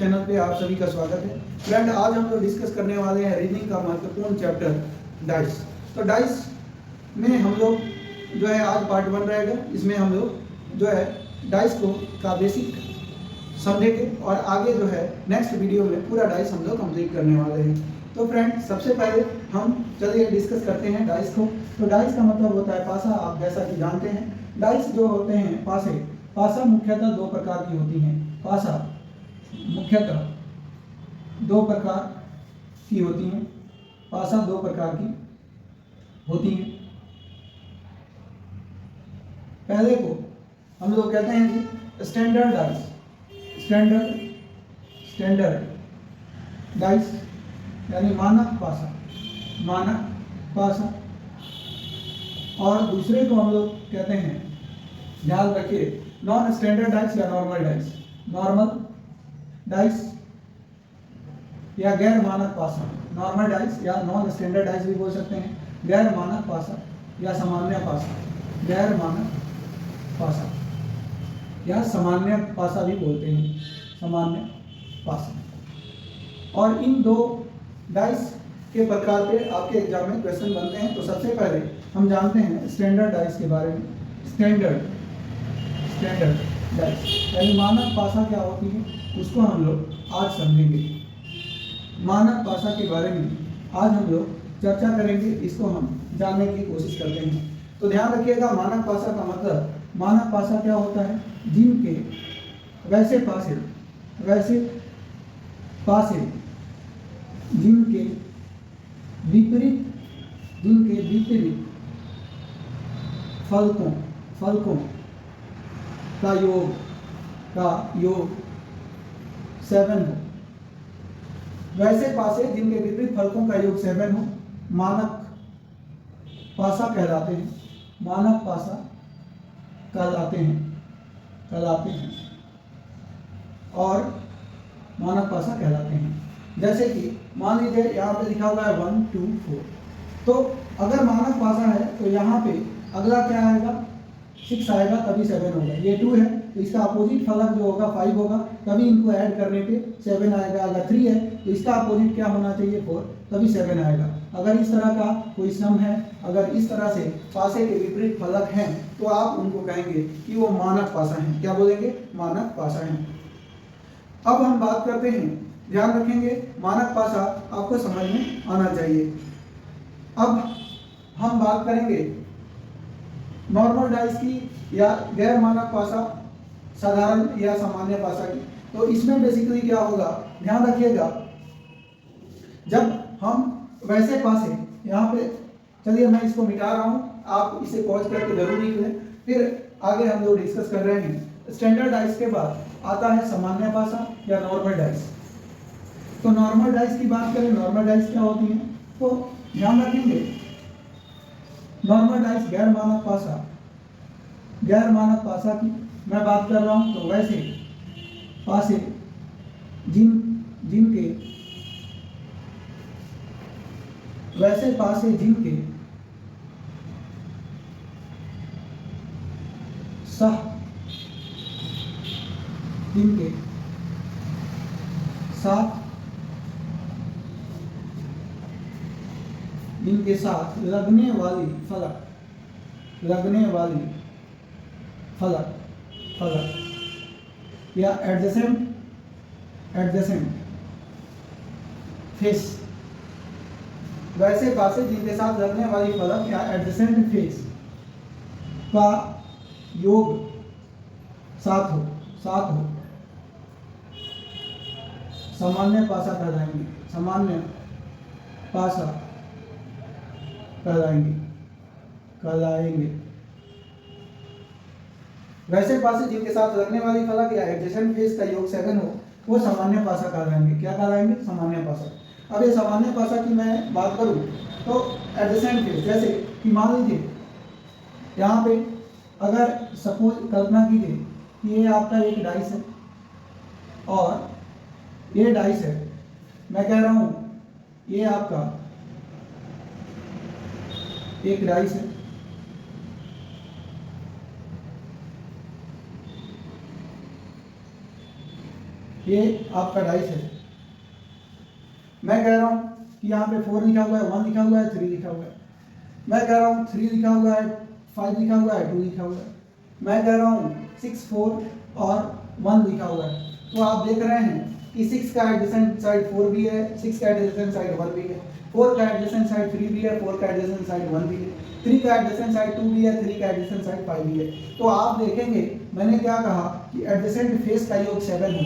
Channel पे आप सभी का स्वागत है। फ्रेंड, आज हम लोग डिस्कस करने वाले हैं रीजनिंग का महत्वपूर्ण चैप्टर डाइस। तो डाइस में हम लोग जो है आज पार्ट 1 रहेगा। इसमें हम लोग जो है डाइस को का बेसिक समझेंगे और आगे जो है नेक्स्ट वीडियो में पूरा डाइस हम लोग कंप्लीट करने वाले हैं। तो फ्रेंड, सबसे पहले हम चलिए डिस्कस करते हैं डाइस को। तो डाइस का मतलब होता है पासा। आप जैसा कि जानते हैं डाइस जो होते हैं पासा मुख्यतः दो प्रकार की होती हैं। पासा मुख्यतः दो प्रकार की होती हैं। पासा दो प्रकार की होती हैं। पहले को हम लोग कहते हैं कि स्टैंडर्ड डाइस। स्टैंडर्ड डाइस यानी मानक पासा। और दूसरे को हम लोग कहते हैं, ध्यान रखिए, नॉन स्टैंडर्ड डाइस या नॉर्मल डाइस या गैर मानक पासा। नॉर्मल डाइस या नॉन स्टैंडर्ड डाइस भी बोल सकते हैं। गैर मानक पासा या सामान्य पासा। गैर मानक पासा या सामान्य पासा भी बोलते हैं। सामान्य पासा। और इन दो डाइस के प्रकार पे आपके एग्जाम में क्वेश्चन बनते हैं। तो सबसे पहले हम जानते हैं स्टैंडर्ड डाइस के बारे में। स्टैंडर्ड डाइस यानी मानक पासा क्या होती है, उसको हम लोग आज समझेंगे। मानक पासा के बारे में आज हम लोग चर्चा करेंगे। इसको हम जानने की कोशिश करते हैं। तो ध्यान रखिएगा, मानक पासा का मतलब, मानक पासा क्या होता है, जिनके वैसे पासे जिनके विपरीत फलकों का योग 7 हो। वैसे पासे जिनके विपरीत फलकों का योग 7 हो, मानक पासा कहलाते हैं। मानक पासा कहलाते हैं और मानक पासा कहलाते हैं। जैसे कि मान लीजिए यहाँ पे लिखा हुआ है 1 2 4। तो अगर मानक पासा है तो यहाँ पे अगला क्या आएगा, 6 आएगा, तभी 7 होगा। ये 2 है तो इसका अपोजिट फलक जो होगा 5 होगा, तभी इनको ऐड करने पे 7 आएगा। अगर 3 है तो इसका अपोजिट क्या होना चाहिए, 4, तभी 7 आएगा। अगर इस तरह का कोई सम है, अगर इस तरह से पासे के विपरीत फलक हैं, तो आप उनको कहेंगे कि वो मानक पासा हैं। क्या बोलेंगे, मानक पासा हैं। अब हम बात करते हैं, ध्यान रखेंगे, मानक पासा आपको समझ में आना चाहिए। अब हम बात करेंगे नॉर्मल डाइस की या गैर मानक पासा, साधारण या सामान्य पासा की। तो इसमें बेसिकली क्या होगा, ध्यान रखिएगा, जब हम वैसे पासे, यहाँ पे चलिए मैं इसको मिटा रहा हूँ, आप इसे पॉज करके जरूर लिख लें, फिर आगे हम लोग डिस्कस कर रहे हैं। स्टैंडर्ड डाइस के बाद आता है सामान्य पासा या नॉर्मल डाइस। तो नॉर्मल डाइस की बात करें, नॉर्मल डाइस क्या होती है, तो ध्यान रखेंगे, नॉर्मल डाइस गैर मानक पासा की मैं बात कर रहा हूं। तो वैसे पासे जिनके साथ लगने वाली फलक या एडजेसेंट फेस। वैसे पासे जिनके साथ लगने वाली फलक या एडजेसेंट फेस का योग 7 हो, सामान्य पासा कहलाएंगे। वैसे पासे जिनके साथ लगने वाली फलक या एडजेसेंट फेस का योग 7 हो, वो सामान्य पासा कहलाएंगे। क्या कहलाएंगे, सामान्य पासा। अब ये सामान्य पासा की मैं बात करूं तो एडजेसेंट फेस, जैसे कि मान लीजिए यहाँ पे अगर सपोज कल्पना कीजिए कि ये आपका एक डाइस है और ये डाइस है, मैं कह रहा हूं ये आपका एक डाइस है ये आपका डाइस है। मैं कह रहा हूँ कि यहाँ पे 4 लिखा हुआ है, 1 लिखा हुआ है, 3 लिखा हुआ है। मैं कह रहा हूँ 3 लिखा हुआ है, 5 लिखा हुआ है, 2 लिखा हुआ है। मैं कह रहा हूँ 6, 4 और 1 लिखा हुआ है। तो आप देख रहे हैं कि 6 का एडजेसेंट साइड 4 भी है, 6 का एडजेसेंट साइड 1 भी है, 4 का एडजेसेंट साइड 3 भी है, 4 का एडजेसेंट साइड 1 भी है, 3 का एडजेसेंट साइड 2 भी है, 3 का एडजेसेंट साइड 5 भी है। तो आप देखेंगे मैंने क्या कहा कि एडजेसेंट फेस का योग 7 हो।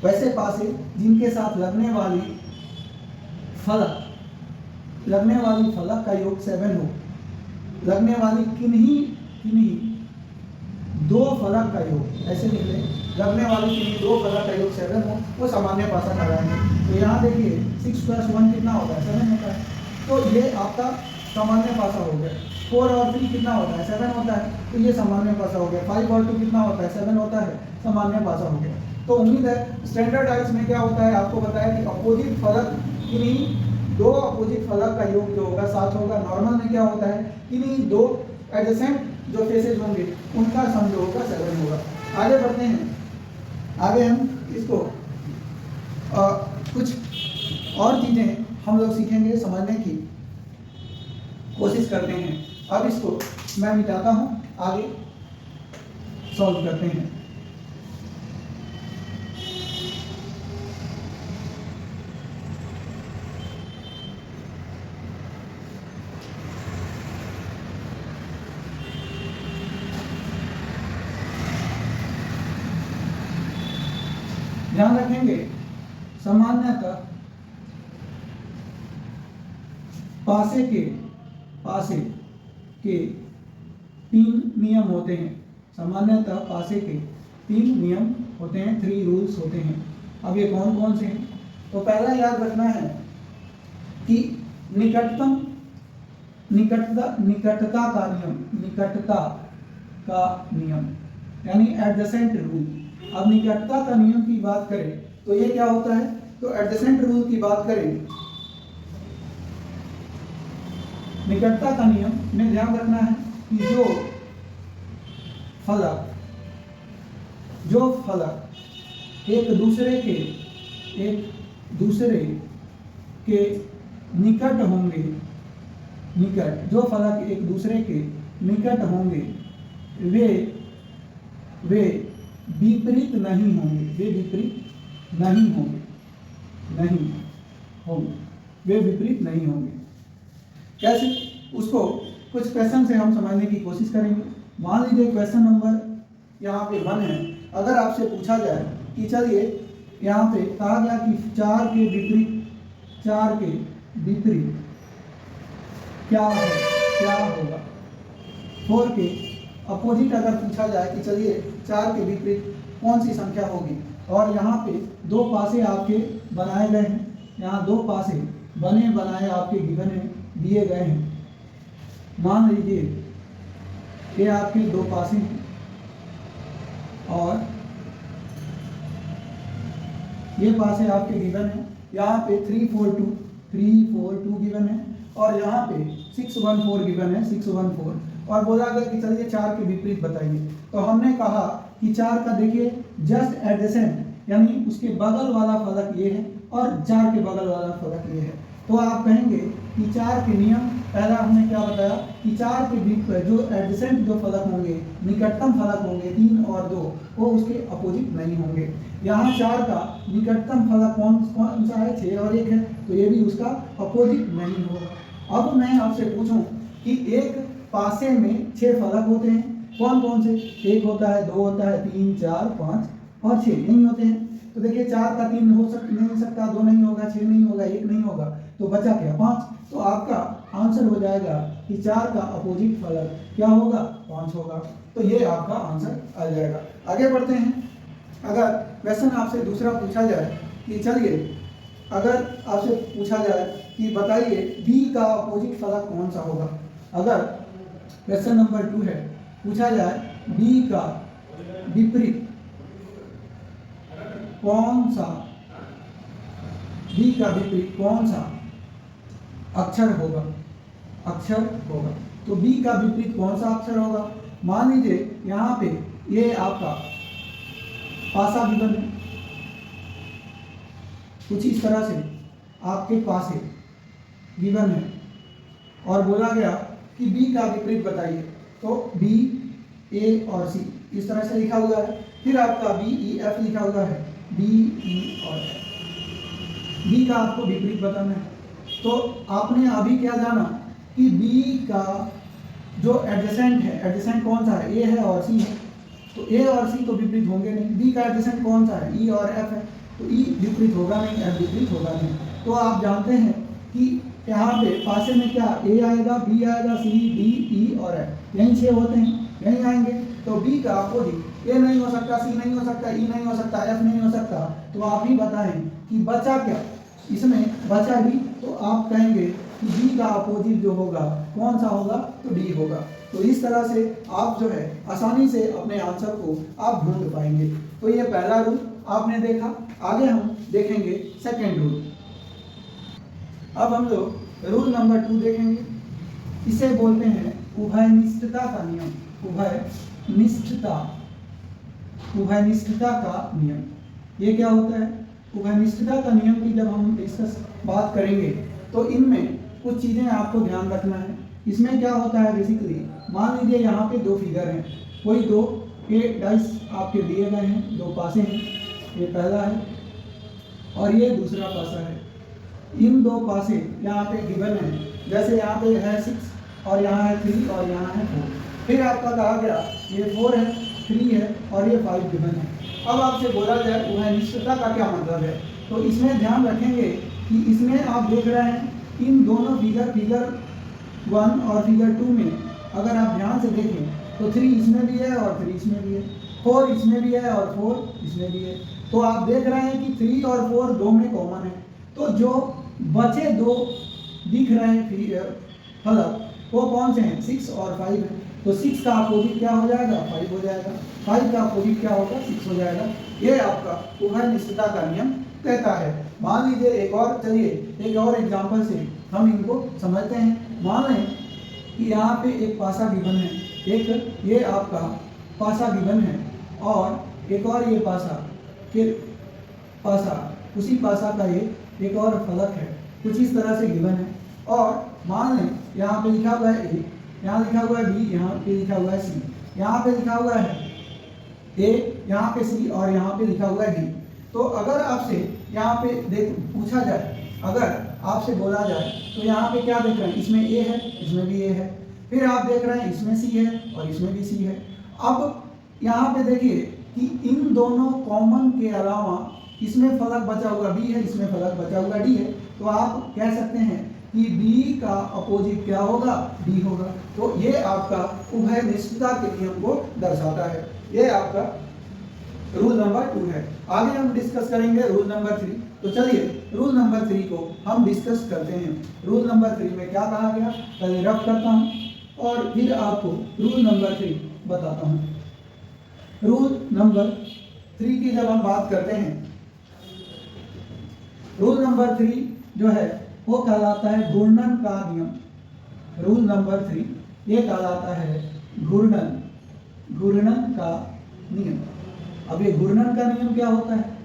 वैसे पासे जिनके साथ लगने वाली फलक का योग 7 हो, लगने वाली किन्हीं दो फलक का योग, ऐसे निकले, लगने वाली किन्हीं दो फलक का योग 7 हो, वो सामान्य पासा कराएंगे। तो यहाँ देखिए 6 + 1 कितना होता है, 7 होता है। तो ये आपका सामान्य पासा हो गया। 4 और 3 कितना होता है, 7 होता है, तो ये सामान्य पासा हो गया। 5 और 2 कितना होता है, 7 होता है, सामान्य पासा हो गया। तो उम्मीद है स्टैंडर्ड डाइस में क्या होता है, आपको बताया कि अपोजिट फलक किन्हीं दो अपोजिट फलक का योग जो होगा 7 होगा। नॉर्मल में क्या होता है, किन्हीं दो एडजेसेंट जो फेसेज होंगे उनका सम जो होगा 7 होगा। आगे बढ़ते हैं। आगे हम इसको कुछ और चीज़ें हम लोग सीखेंगे, समझने की कोशिश करते हैं। अब इसको मैं मिटाता हूँ, आगे सॉल्व करते हैं। ध्यान रखेंगे सामान्यतः पासे के 3 नियम होते हैं। सामान्यतः पासे के 3 नियम होते हैं, 3 रूल्स होते हैं। अब ये कौन कौन से हैं? तो पहला याद रखना है कि निकटता का नियम यानी एडजेसेंट रूल। अब निकटता का नियम की बात करें तो ये क्या होता है, तो एडजेसेंट रूल की बात करें, निकटता का नियम में ध्यान रखना है कि जो फलक एक दूसरे के निकट होंगे, जो फलक एक दूसरे के निकट होंगे वे विपरीत नहीं होंगे। कैसे, उसको कुछ क्वेश्चन से हम समझने की कोशिश करेंगे। मान लीजिए क्वेश्चन नंबर यहाँ पे 1 है। अगर आपसे पूछा जाए कि चलिए यहाँ पे कहा गया कि 4 के विपरीत क्या होगा, 4 के अपोजिट अगर पूछा जाए कि चलिए 4 के विपरीत कौन सी संख्या होगी, और यहाँ पे 2 पासे आपके बनाए गए हैं, यहाँ 2 पासे बनाए आपके गिवन है, दिए गए हैं। मान लीजिए ये आपके 2 पासे हैं और ये पासे आपके गिवन है। यहाँ पे 3, 4, 2 गिवन है और यहाँ पे 6, 1, 4 गिवन है, 6, 1, 4। और बोला गया कि चलिए 4 के विपरीत बताइए। तो हमने कहा कि 4 का देखिए जस्ट एडजेसेंट यानी उसके बगल वाला फलक ये है और 4 के बगल वाला फलक ये है। तो आप कहेंगे कि 4 के नियम, पहला हमने क्या बताया कि 4 के बीच जो एडजेसेंट जो फलक होंगे, निकटतम फलक होंगे 3 और 2, वो उसके अपोजिट नहीं होंगे। यहाँ 4 का निकटतम फलक कौन सा है, 6 और 1 है, तो ये भी उसका अपोजिट नहीं होगा। अब मैं आपसे पूछूं कि एक पासे में 6 फलक होते हैं, कौन कौन से? 1 होता है, 2 होता है, 3, 4, 5 और 6 नहीं होते हैं। तो देखिए 4 का 3 नहीं सकता, 2 नहीं होगा, 6 नहीं होगा, 1 नहीं होगा, तो बचा क्या? 5। तो आपका आंसर हो जाएगा कि 4 का अपोजिट फलक क्या होगा? 5 होगा। तो ये आपका आंसर आ जाएगा। आगे बढ़ते हैं। अगर क्वेश्चन आपसे दूसरा पूछा जाए कि चलिए अगर आपसे पूछा जाए कि बताइए बी का अपोजिट फलक कौन सा होगा, अगर क्वेश्चन नंबर 2 है, पूछा जाए बी का विपरीत कौन सा अक्षर होगा, तो बी का विपरीत कौन सा अक्षर होगा? मान लीजिए यहाँ पे ये आपका पासा गिवन है, कुछ इस तरह से आपके पास है, गिवन है, और बोला गया कि बी का विपरीत बताइए, तो बी, ए और सी इस तरह से लिखा हुआ है। फिर आपका बी, ई, एफ लिखा हुआ है, बी, ई और एफ। बी का आपको विपरीत बताना है। तो आपने अभी क्या जाना कि बी का जो एडजेसेंट है, एडजेसेंट कौन सा है, ए है और सी है, तो ए और सी तो विपरीत होंगे नहीं। बी का एडजेसेंट कौन सा है, ई और एफ है, तो ई विपरीत होगा नहीं, एफ विपरीत होगा नहीं। तो आप जानते हैं कि यहाँ पे पासे में क्या ए आएगा, बी आएगा, सी, डी, ई और एफ, यही 6 होते हैं, यहीं आएंगे। तो बी का अपोजिट ए नहीं हो सकता, सी नहीं हो सकता, ई नहीं हो सकता, एफ नहीं हो सकता। तो आप ही बताएं कि बचा क्या, इसमें बचा डी। तो आप कहेंगे कि बी का अपोजिट जो होगा कौन सा होगा, तो डी होगा। तो इस तरह से आप जो है आसानी से अपने आंसर को आप ढूंढ पाएंगे। तो ये पहला रूल आपने देखा। आगे हम देखेंगे सेकेंड रूल। अब हम लोग रूल नंबर 2 देखेंगे। इसे बोलते हैं उभयनिष्ठता का नियम। उभयनिष्ठता का नियम, ये क्या होता है? उभयनिष्ठता का नियम की जब हम डिस्कस बात करेंगे तो इनमें कुछ चीज़ें आपको ध्यान रखना है। इसमें क्या होता है, बेसिकली मान लीजिए यहाँ पे 2 फिगर हैं, कोई 2 ये डाइस आपके दिए गए हैं, 2 पासे हैं, ये पहला है और ये दूसरा पासा है। इन 2 पासे यहाँ पे गिवन है, जैसे यहाँ पे है 6 और यहाँ है 3 और यहाँ है 4। फिर आपका कहा गया ये 4 है, 3 है और ये 5 गिवन है। अब आपसे बोला जाए उभयनिष्ठता का क्या मतलब है, तो इसमें ध्यान रखेंगे कि इसमें आप देख रहे हैं इन दोनों फिगर 1 और फिगर 2 में अगर आप ध्यान से देखें तो 3 इसमें भी है और 3 इसमें भी है, 4 इसमें भी है और 4 इसमें भी है। तो आप देख रहे हैं कि 3 और 4 दो में कॉमन है। तो जो बचे 2 दिख रहे हैं फलक वो कौन से हैं, 6 और 5 है। तो 6 का अपोजिट क्या हो जाएगा, 5 हो जाएगा, 5 का अपोजिट क्या होगा, 6 हो जाएगा। ये आपका उभयनिष्ठता का नियम कहता है। मान लीजिए एक और, चलिए एक और एग्जांपल से हम इनको समझते हैं। मान लें कि यहाँ पे एक पासा गिवन है, एक ये आपका पासा गिवन है और एक और ये पासा, फिर पासा, उसी पासा का ये एक और फलक है, कुछ इस तरह से गिवन है। और मान लें यहाँ पे लिखा हुआ है ए, यहाँ लिखा हुआ है बी, यहाँ पे लिखा हुआ है सी, यहाँ पे लिखा हुआ है ए, यहाँ पे सी और यहाँ पे लिखा हुआ है डी। तो अगर आपसे यहाँ पे देख पूछा जाए, अगर आपसे बोला जाए तो यहाँ पे क्या देख रहे हैं, इसमें ए है, इसमें भी ए है, फिर आप देख रहे हैं इसमें सी है और इसमें भी सी है। अब यहाँ पे देखिए कि इन दोनों कॉमन के अलावा इसमें फलक बचा हुआ बी है, इसमें फलक बचा हुआ डी है। तो आप कह सकते हैं कि बी का अपोजिट क्या होगा, डी होगा। तो ये आपका उभयनिष्ठता के नियम को दर्शाता है। ये आपका रूल नंबर 2 है। आगे हम डिस्कस करेंगे रूल नंबर 3। तो चलिए रूल नंबर 3 को हम डिस्कस करते हैं। रूल नंबर 3 में क्या कहा गया, पहले रफ करता हूँ और फिर आपको रूल नंबर 3 बताता हूँ। रूल नंबर 3 की जब हम बात करते हैं, रूल नंबर 3 जो है वो कहलाता है घूर्णन का नियम। रूल नंबर 3 ये कहलाता है घूर्णन का नियम। अब ये घूर्णन का नियम क्या होता है,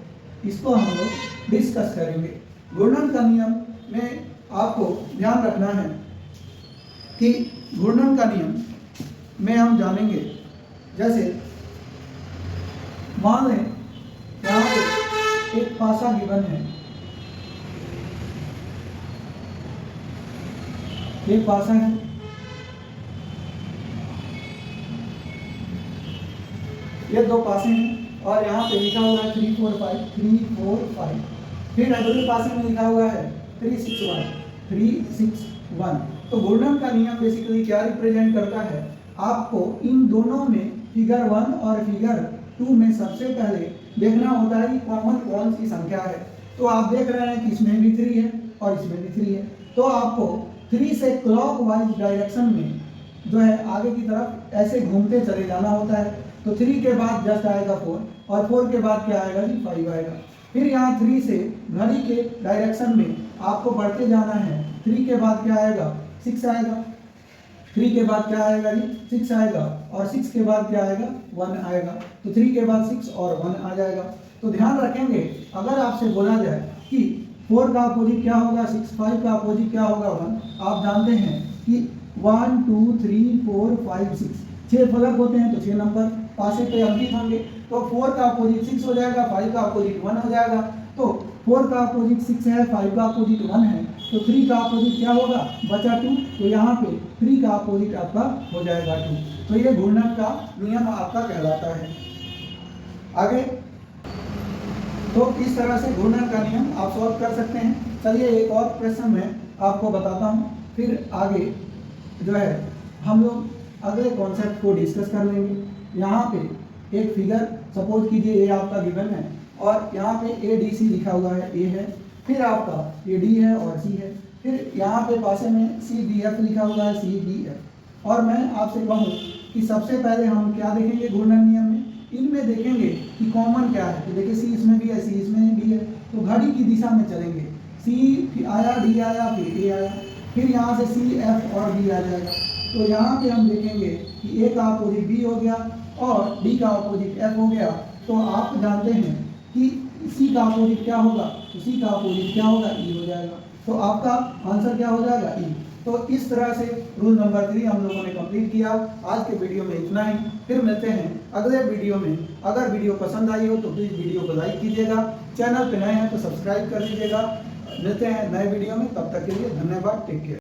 इसको हम लोग डिस्कस करेंगे। घूर्णन का नियम में आपको ध्यान रखना है कि घूर्णन का नियम में हम जानेंगे, जैसे मान लें यहाँ पे एक पासा गिवन है, एक पासा है, ये 2 पासे हैं और यहाँ पे लिखा हुआ है 3 4 5 3 4 5। फिर अगले पासे में लिखा हुआ है 3 6 1। तो घूर्णन का नियम बेसिकली क्या रिप्रेजेंट करता है, आपको इन दोनों में फिगर 1 और फिगर 2 में सबसे पहले देखना होता है कि कॉमन कौन सी संख्या है। तो आप देख रहे हैं कि इसमें भी 3 है और इसमें भी 3 है। तो आपको 3 से क्लॉकवाइज डायरेक्शन में जो है आगे की तरफ ऐसे घूमते चले जाना होता है। तो 3 के बाद जस्ट आएगा 4 और 4 के बाद क्या आएगा जी, 5 आएगा। फिर यहाँ 3 से घड़ी के डायरेक्शन में आपको बढ़ते जाना है। 3 के बाद क्या आएगा, 6 आएगा। 3 के बाद क्या आएगा जी, 6 आएगा और 6 के बाद क्या आएगा, 1 आएगा। तो 3 के बाद 6 और 1 आ जाएगा। तो ध्यान रखेंगे, अगर आपसे बोला जाए कि 4 का अपोजिट क्या होगा 6, 5 का अपोजिट क्या होगा 1। आप जानते हैं कि 1 2 3 4 5 6 6 फलक होते हैं तो 6 नंबर पासे पे अंकित होंगे। तो 4 का अपोजिट 6 हो जाएगा, 5 का अपोजिट 1 हो जाएगा। तो 4 का अपोजिट 6 है, 5 का अपोजिट 1 है, तो 3 का अपोजिट क्या होगा बचा 2। तो यहाँ पे 3 का अपोजिट आपका हो जाएगा 2। तो ये घूर्णन का नियम आपका कहलाता है। आगे तो इस तरह से घूर्णन का नियम आप सॉल्व कर सकते हैं। चलिए एक और प्रश्न मैं आपको बताता हूँ, फिर आगे जो है हम लोग अगले कॉन्सेप्ट को डिस्कस कर लेंगे। यहाँ पे एक फिगर सपोज कीजिए ये आपका गिवन है और यहाँ पे ADC लिखा हुआ है, ए है, फिर आपका ये डी है और सी है, फिर यहाँ पे पासे में CDF लिखा हुआ है, CDF। और मैं आपसे कहूँ कि सबसे पहले हम क्या देखेंगे घूर्णन नियम में, इनमें देखेंगे कि कॉमन क्या है। तो देखिए सी इसमें भी है, सी इसमें भी है, तो घड़ी की दिशा में चलेंगे। सी आया, डी आया, फिर ए आया, फिर यहाँ से CF और B आ जाएगा। तो यहाँ पे हम देखेंगे कि ए का अपोजिट B हो गया और डी का अपोजिट F हो गया। तो आप जानते हैं कि सी का अपोजिट क्या होगा, तो सी का अपोजिट क्या होगा ई हो जाएगा। तो आपका आंसर क्या हो जाएगा ई। तो इस तरह से रूल नंबर 3 हम लोगों ने कंप्लीट किया। आज के वीडियो में इतना ही, फिर मिलते हैं अगले वीडियो में। अगर वीडियो पसंद आई हो तो प्लीज़ वीडियो को लाइक कीजिएगा, चैनल पे नए हैं तो सब्सक्राइब कर लीजिएगा। मिलते हैं नए वीडियो में, तब तक के लिए धन्यवाद, टेक केयर।